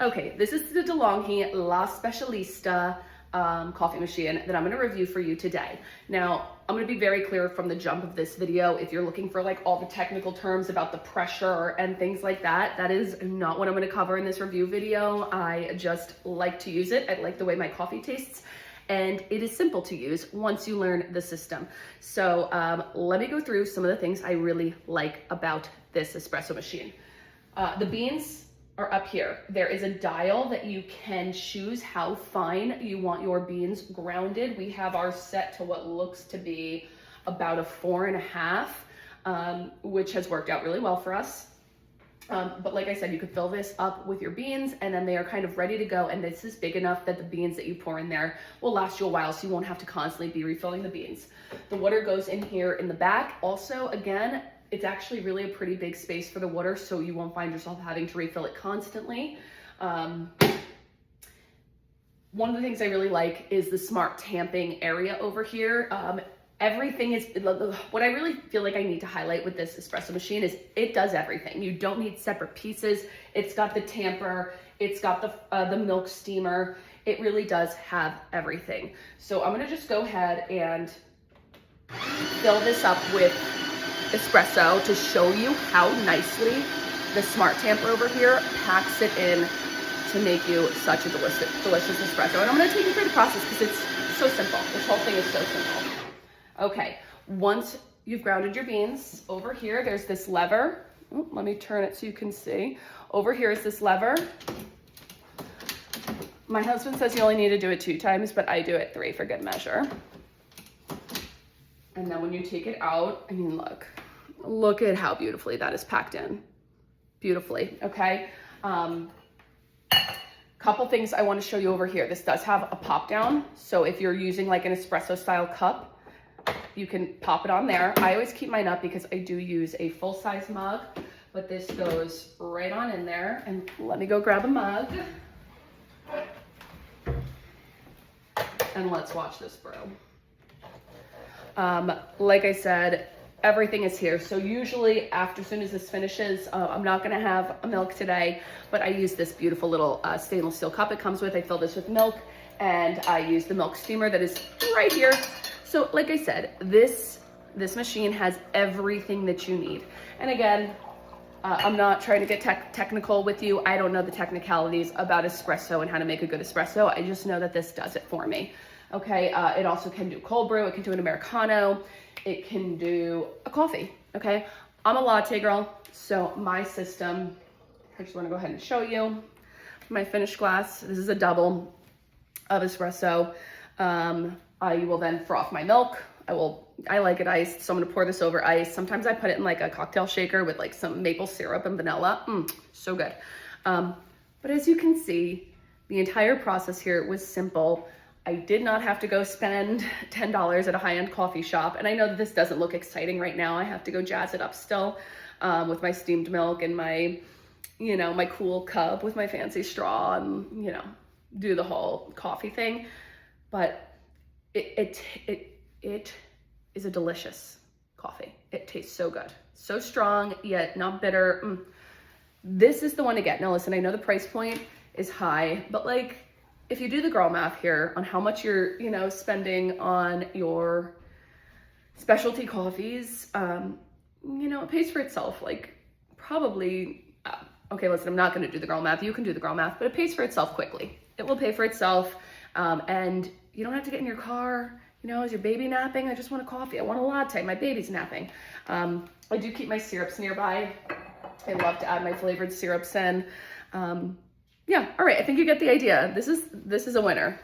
Okay, this is the DeLonghi La Specialista coffee machine that I'm gonna review for you today. Now, I'm gonna be very clear from the jump of this video. If you're looking for like all the technical terms about the pressure and things like that, that is not what I'm gonna cover in this review video. I just like to use it. I like the way my coffee tastes. And it is simple to use once you learn the system. So let me go through some of the things I really like about this espresso machine. The beans are up here. There is a dial that you can choose how fine you want your beans grounded. We have ours set to what looks to be about a 4.5, which has worked out really well for us. But like I said, you could fill this up with your beans and then they are kind of ready to go. And this is big enough that the beans that you pour in there will last you a while, so you won't have to constantly be refilling the beans. The water goes in here in the back. Also, again, it's actually really a pretty big space for the water, so you won't find yourself having to refill it constantly. One of the things I really like is the Smart Tamping area over here. Everything is, what I really feel like I need to highlight with this espresso machine is it does everything. You don't need separate pieces. It's got the tamper, it's got the milk steamer. It really does have everything. So I'm gonna just go ahead and fill this up with espresso to show you how nicely the Smart Tamper over here packs it in to make you such a delicious espresso. And I'm gonna take you through the process because it's so simple. This whole thing is so simple. Okay, once you've grounded your beans, over here, there's this lever. Ooh, let me turn it so you can see. Over here is this lever. My husband says you only need to do it 2 times, but I do it 3 for good measure. And then when you take it out, I mean, look at how beautifully that is packed in. Beautifully, okay? Couple things I want to show you over here. This does have a pop down. So if you're using like an espresso style cup, you can pop it on there. I always keep mine up because I do use a full size mug, but this goes right on in there. And let me go grab a mug. And let's watch this brew. Like I said, everything is here. So usually as soon as this finishes, I'm not gonna have a milk today, but I use this beautiful little stainless steel cup it comes with. I fill this with milk and I use the milk steamer that is right here. So like I said, this machine has everything that you need. And again, I'm not trying to get technical with you. I don't know the technicalities about espresso and how to make a good espresso. I just know that this does it for me. Okay, it also can do cold brew. It can do an Americano. It can do a coffee, okay? I'm a latte girl, so my system, I just wanna go ahead and show you my finished glass. This is a double of espresso. I will then froth my milk. I like it iced, so I'm gonna pour this over ice. Sometimes I put it in like a cocktail shaker with like some maple syrup and vanilla. So good. But as you can see, the entire process here was simple. I did not have to go spend $10 at a high-end coffee shop. And I know that this doesn't look exciting right now. I have to go jazz it up still with my steamed milk and my, my cool cup with my fancy straw and, do the whole coffee thing. But it is a delicious coffee. It tastes so good. So strong, yet not bitter. This is the one to get. Now listen, I know the price point is high, but like, if you do the girl math here on how much you're, spending on your specialty coffees, it pays for itself. Like probably, okay, listen, I'm not going to do the girl math. You can do the girl math, but it pays for itself quickly. It will pay for itself. And you don't have to get in your car. Is your baby napping? I just want a coffee. I want a latte. My baby's napping. I do keep my syrups nearby. I love to add my flavored syrups in. Yeah, all right, I think you get the idea. This is a winner.